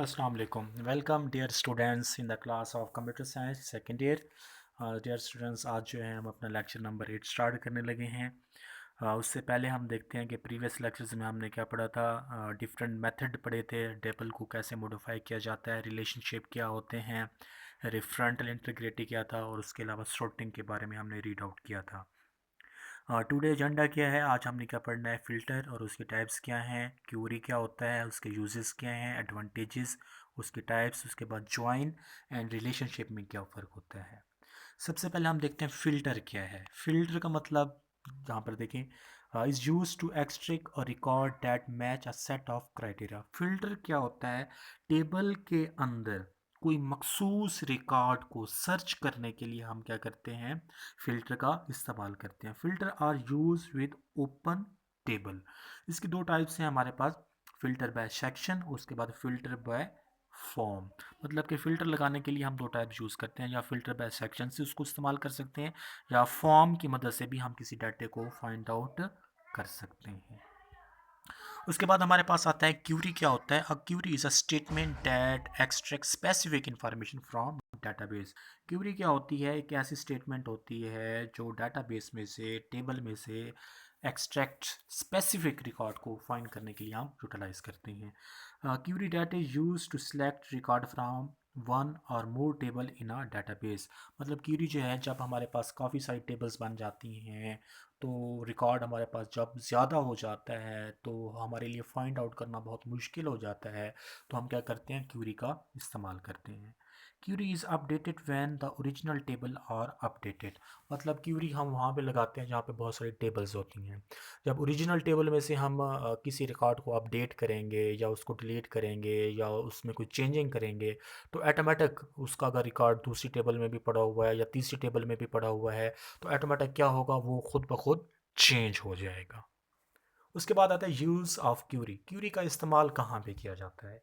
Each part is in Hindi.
Assalamu alaikum. Welcome dear students in the class of Computer Science second year. Dear students, आज जो है हम अपना लेक्चर नंबर 8 स्टार्ट करने लगे हैं। उससे पहले हम देखते हैं कि प्रीवियस लेक्चर्स में हमने क्या पढ़ा था। डिफरेंट मेथड पढ़े थे, टेबल को कैसे मॉडिफाई किया जाता है, रिलेशनशिप क्या होते हैं, रेफरेंटल इंटीग्रिटी क्या था, और उसके अलावा सॉर्टिंग के बारे में हमने रीड आउट किया था। टुडे एजेंडा क्या है, आज हमने क्या पढ़ना है, फ़िल्टर और उसके टाइप्स क्या हैं, क्यूरी क्या होता है, उसके यूजेस क्या हैं, एडवांटेजेस, उसके टाइप्स, उसके बाद ज्वाइन एंड रिलेशनशिप में क्या फ़र्क होता है। सबसे पहले हम देखते हैं फ़िल्टर क्या है। फ़िल्टर का मतलब यहाँ पर देखें, इज़ यूज टू एक्सट्रैक्ट और record that match a set of criteria. Filter क्या होता है, टेबल के अंदर कोई मखसूस रिकॉर्ड को सर्च करने के लिए हम क्या करते हैं, फ़िल्टर का इस्तेमाल करते हैं। Filter are use with open table. इसकी दो टाइप्स हैं हमारे पास, फ़िल्टर बाय सेक्शन, उसके बाद फ़िल्टर बाय फॉर्म। मतलब कि फ़िल्टर लगाने के लिए हम दो टाइप यूज़ करते हैं, या फ़िल्टर बाय सेक्शन से उसको इस्तेमाल कर सकते हैं, या फॉर्म की मदद से भी हम किसी डाटे को फाइंड आउट कर सकते हैं। उसके बाद हमारे पास आता है क्यूरी क्या होता है। A query is a statement that extract specific information from database. Query क्या होती है, एक ऐसी स्टेटमेंट होती है जो डाटाबेस में से, टेबल में से एक्सट्रैक्ट स्पेसिफिक रिकॉर्ड को फाइंड करने के लिए हम यूटिलाइज करते हैं। Query data is use to select record from one और more table in a database. मतलब क्यूरी जो है, जब हमारे पास काफ़ी सारी टेबल्स बन जाती हैं, तो रिकॉर्ड हमारे पास जब ज़्यादा हो जाता है तो हमारे लिए फाइंड आउट करना बहुत मुश्किल हो जाता है, तो हम क्या करते हैं, क्यूरी का इस्तेमाल करते हैं। Query is updated when the original table are updated. मतलब क्यूरी हम वहाँ पे लगाते हैं जहाँ पे बहुत सारी टेबल्स होती हैं। जब ओरिजिनल टेबल में से हम किसी रिकॉर्ड को अपडेट करेंगे या उसको डिलीट करेंगे या उसमें कोई चेंजिंग करेंगे, तो ऑटोमेटिक उसका अगर रिकॉर्ड दूसरी टेबल में भी पड़ा हुआ है या तीसरी टेबल में भी पड़ा हुआ है, तो ऑटोमेटिक क्या होगा, वो खुद ब खुद चेंज हो जाएगा। उसके बाद आता है यूज़ ऑफ क्यूरी। क्यूरी का इस्तेमाल कहाँ पे किया जाता है।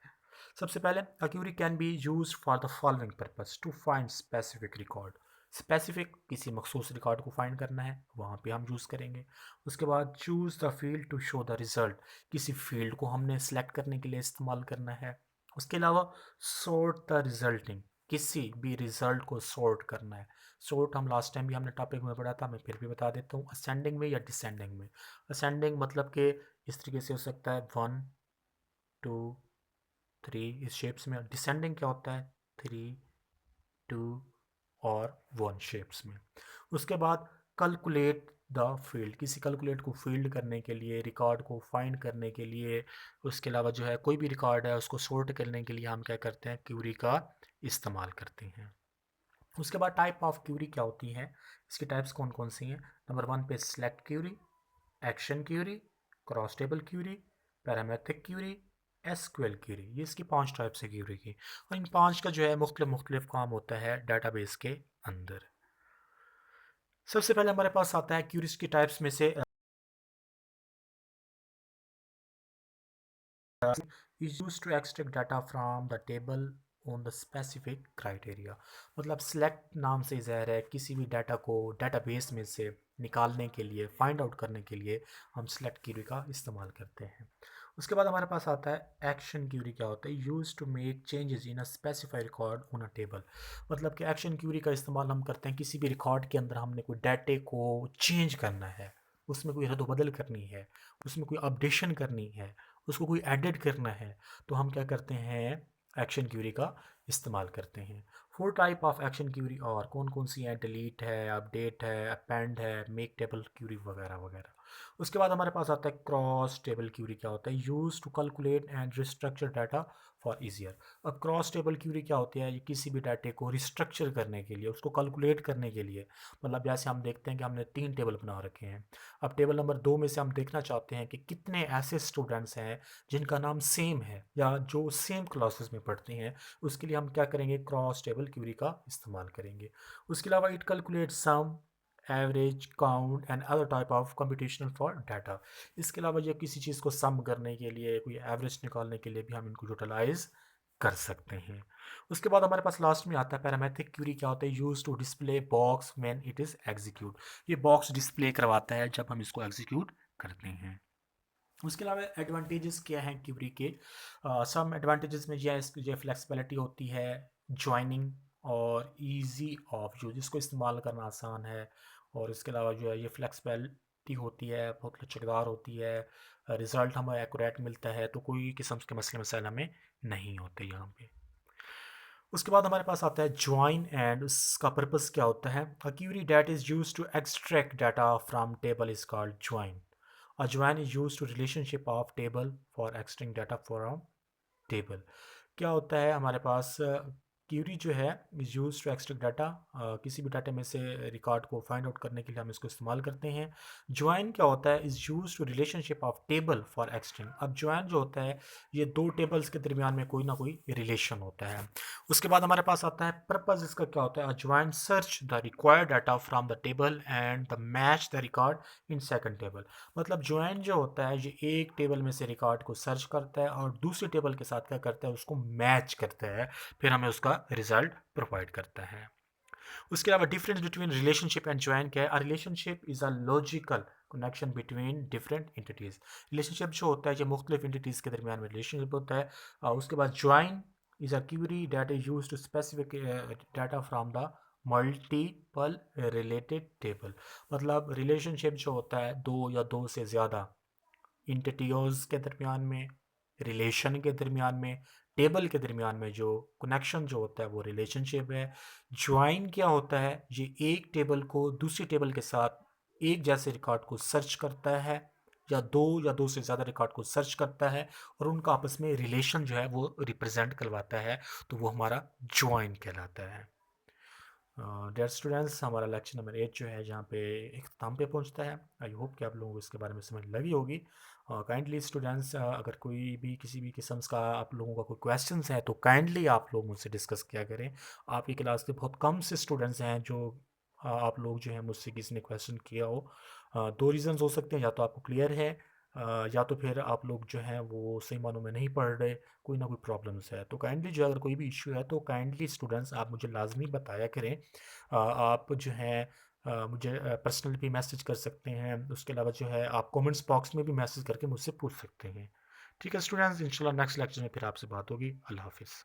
सबसे पहले, a query can be use for the following purpose to find specific record. Specific किसी मखसूस रिकॉर्ड को फाइंड करना है, वहाँ पे हम यूज़ करेंगे। उसके बाद choose the field to show the result, किसी फील्ड को हमने सेलेक्ट करने के लिए इस्तेमाल करना है। उसके अलावा सॉर्ट द रिजल्टिंग, किसी भी रिजल्ट को सॉर्ट करना है। सॉर्ट हम लास्ट टाइम भी हमने टॉपिक में पढ़ा था, मैं फिर भी बता देता हूँ, असेंडिंग में या डिसेंडिंग में। असेंडिंग मतलब कि इस तरीके से हो सकता है 1 2 3 इस शेप्स में। डिसेंडिंग क्या होता है, 3 2 और 1 शेप्स में। उसके बाद कैलकुलेट द फील्ड, किसी कैलकुलेट को फील्ड करने के लिए, रिकॉर्ड को फाइंड करने के लिए, उसके अलावा जो है कोई भी रिकॉर्ड है उसको सॉर्ट करने के लिए हम क्या करते हैं, क्यूरी का इस्तेमाल करते हैं। उसके बाद टाइप ऑफ क्यूरी क्या होती है, इसकी टाइप्स कौन कौन सी हैं। नंबर 1 पे select query, action query, cross table query, parametric query, SQL query. ये इसकी 5 टाइप्स है क्यूरी की, और इन 5 का जो है मुख्तलिफ काम होता है डाटाबेस के अंदर। सबसे पहले हमारे पास आता है क्यूरीज की टाइप्स में से is used to extract data from the table on the specific criteria। मतलब select नाम से ज़ाहिर है, किसी भी डाटा को डाटाबेस में से निकालने के लिए, फाइंड आउट करने के लिए हम select क्यूरी का इस्तेमाल करते हैं। उसके बाद हमारे पास आता है एक्शन क्यूरी। क्या होता है, use to make changes in a specified record on a table. मतलब कि एक्शन क्यूरी का इस्तेमाल हम करते हैं किसी भी रिकॉर्ड के अंदर हमने कोई डाटे को चेंज करना है, उसमें कोई रद्द-बदल करनी है, उसमें कोई अपडेशन करनी है, उसको कोई एडिट करना है, तो हम क्या करते हैं, एक्शन क्यूरी का इस्तेमाल करते हैं। 4 टाइप ऑफ एक्शन क्यूरी और कौन कौन सी हैं, डिलीट है, अपडेट है, अपेंड है, मेक टेबल क्यूरी वगैरह वगैरह। उसके बाद हमारे पास आता है क्रॉस टेबल क्यूरी। क्या होता है, use to calculate and restructure data for easier. अब क्रॉस टेबल क्यूरी क्या होती है, ये किसी भी डाटे को रिस्ट्रक्चर करने के लिए, उसको कैलकुलेट करने के लिए। मतलब जैसे हम देखते हैं कि हमने 3 टेबल बना रखे हैं, अब टेबल नंबर 2 में से हम देखना चाहते हैं कि कितने ऐसे स्टूडेंट्स हैं जिनका नाम सेम है या जो सेम क्लासेस में पढ़ते हैं। उसके लिए हम क्या करेंगे, क्रॉस टेबल क्यूरी का इस्तेमाल करेंगे। उसके अलावा it calculate sum, average, count and other type of computational for data. इसके अलावा ये किसी चीज़ को सम करने के लिए, कोई एवरेज निकालने के लिए भी हम इनको यूटिलाइज कर सकते हैं। उसके बाद हमारे पास लास्ट में आता है पैरामेट्रिक क्यूरी। क्या होता है, use to display box when it is execute. ये बॉक्स डिस्प्ले करवाता है जब हम इसको एग्जीक्यूट करते हैं। उसके अलावा एडवांटेजेस क्या हैं क्यूरी के? सम एडवांटेजेस में ये फ्लेक्सिबिलिटी होती है, ज्वाइनिंग और इजी ऑफ, जो जिसको इस्तेमाल करना आसान है। और इसके अलावा जो है ये फ्लेक्सिबिलिटी होती है, बहुत लचकदार होती है, रिज़ल्ट हमें एक्यूरेट मिलता है, तो कोई किस्म के मसले मसाइल हमें नहीं होते यहाँ पे। उसके बाद हमारे पास आता है ज्वाइन, एंड उसका पर्पस क्या होता है? A query that is used to extract data from table is called join. A join is used to relationship of table for extracting data from table. क्या होता है हमारे पास? क्यूरी जो है is use to extract data, किसी भी डाटा में से रिकॉर्ड को फाइंड आउट करने के लिए हम इसको इस्तेमाल करते हैं। ज्वाइन क्या होता है? Is use to relationship of table for extracting. अब ज्वाइन जो होता है, ये दो टेबल्स के दरमियान में कोई ना कोई रिलेशन होता है। उसके बाद हमारे पास आता है पर्पज, इसका क्या होता है? Join search the required data from the table and the match the record in second table. मतलब ज्वाइन जो होता है, ये एक टेबल में से रिकॉर्ड को सर्च करता है और दूसरी टेबल के साथ क्या करता है? उसको मैच करता है, फिर हमें उसका रिजल्ट प्रोवाइड करता है। उसके अलावा difference between relationship and join क्या है? A relationship is a logical connection between different entities. Relationship जो होता है, ये मुख्तलिफ एंटिटीज के दरमियान में रिलेशनशिप होता है। उसके बाद join is a query that is use to specific data from the multiple related table. मतलब रिलेशनशिप जो होता है दो या दो से ज़्यादा इंटिटीज के दरमियान में, रिलेशन के दरमियान में, टेबल के दरमियान में जो कनेक्शन जो होता है वो रिलेशनशिप है। ज्वाइन क्या होता है? ये एक टेबल को दूसरी टेबल के साथ एक जैसे रिकॉर्ड को सर्च करता है, या दो से ज़्यादा रिकॉर्ड को सर्च करता है और उनका आपस में रिलेशन जो है वो रिप्रेजेंट करवाता है, तो वो हमारा ज्वाइन कहलाता है। डेयर स्टूडेंट्स, हमारा लेक्चर नंबर 8 जो है यहाँ पे इख्तिताम पे पहुँचता है। आई होप कि आप लोगों को इसके बारे में समझ लगी होगी। काइंडली स्टूडेंट्स, अगर कोई भी किसी भी किस्म का आप लोगों का कोई क्वेश्चंस है तो काइंडली आप लोग मुझसे डिस्कस किया करें। आपकी क्लास के बहुत कम से स्टूडेंट्स हैं जो आप लोग जो हैं मुझसे किसी ने क्वेश्चन किया हो। दो रीज़न्स हो सकते हैं, या तो आपको क्लियर है, या तो फिर आप लोग जो हैं वो सही मानों में नहीं पढ़ रहे, कोई ना कोई प्रॉब्लम्स है। तो काइंडली जो अगर कोई भी इशू है तो काइंडली स्टूडेंट्स आप मुझे लाजमी बताया करें। आप जो हैं मुझे पर्सनल भी मैसेज कर सकते हैं। उसके अलावा जो है आप कमेंट्स बॉक्स में भी मैसेज करके मुझसे पूछ सकते हैं। ठीक है स्टूडेंट्स, इंशाल्लाह नेक्स्ट लेक्चर में फिर आपसे बात होगी। अल्लाह हाफिज़।